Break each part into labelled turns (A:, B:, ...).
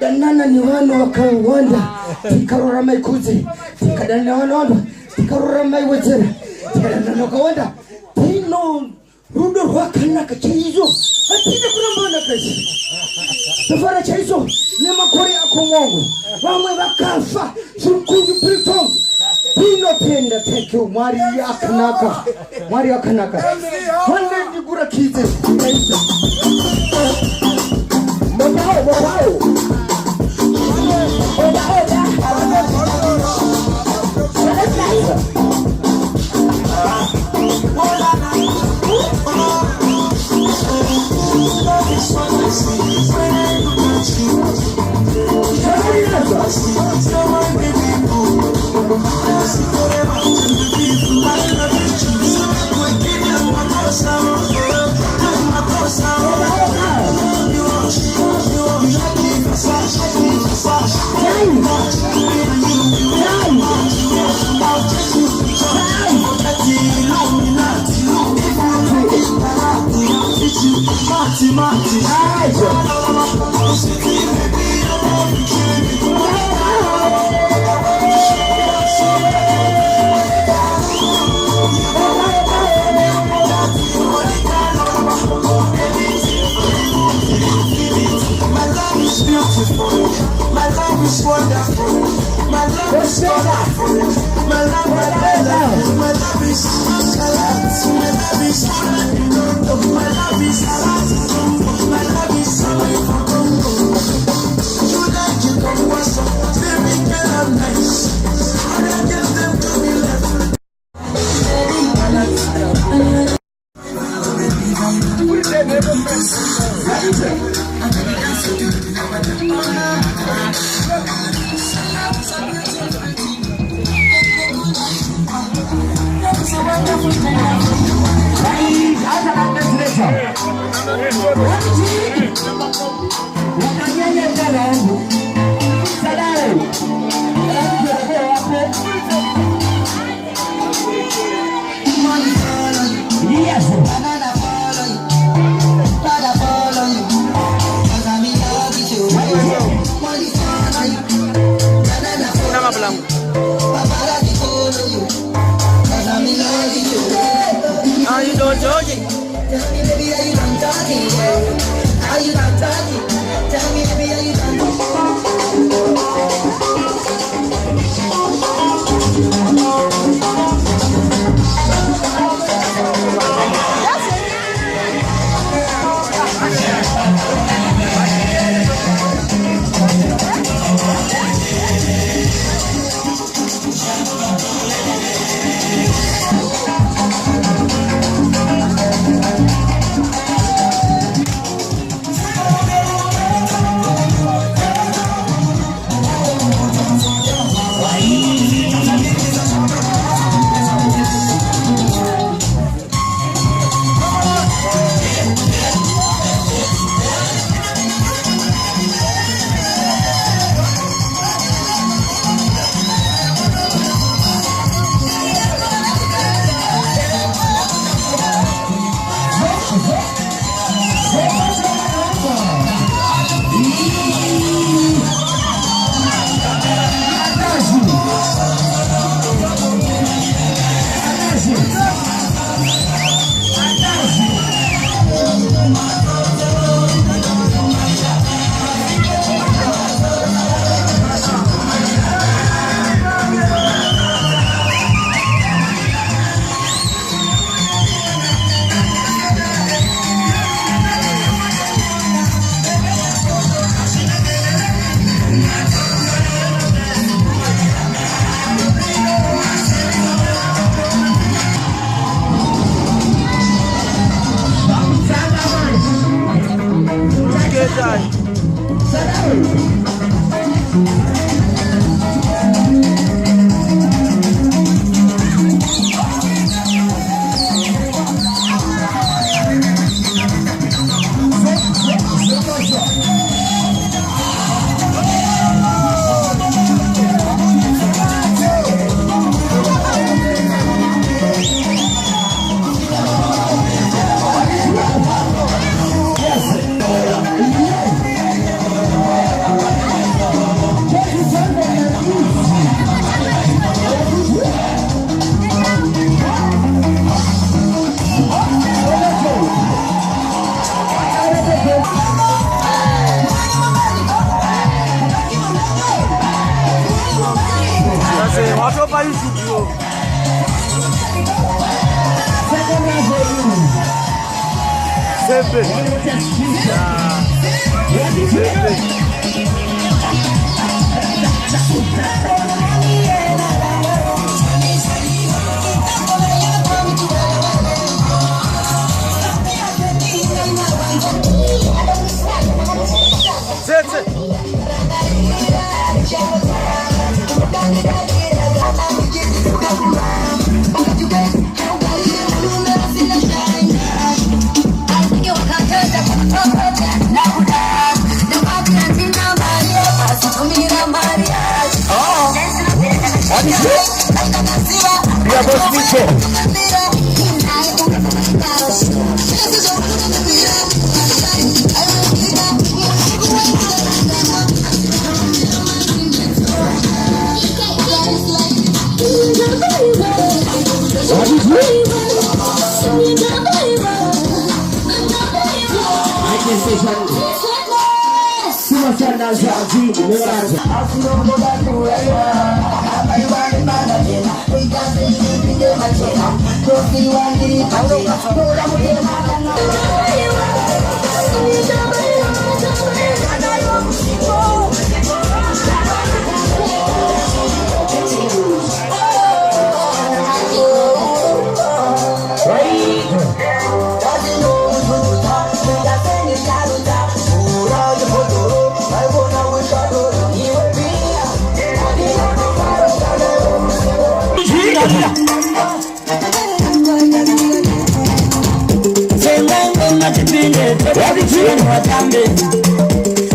A: Danana ni wano wakawanda tikarora maikuze tikadana wano tikarora maiwezera tikadana wakawanda tino rundo rwakana kachizo atina kurambana kachi tafara chizo ne makori akomongo wamwe wakafa sunkuju piltong tino tenda thank you Maria Kanaka wande ndigura kize Wow. My love is wonderful. My love is wonderful. My love is my love is gallant. My love is my love is gallant. My love is you like it come what's up. Baby girl I'm nice. I get them to me left.
B: Are you not joking?
C: Tell me, baby, are you done talking? Are you done talking? Tell me, baby, are you done talking?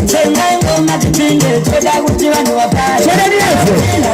C: Senga ngoma tipinge toda kuti vanhu vapare.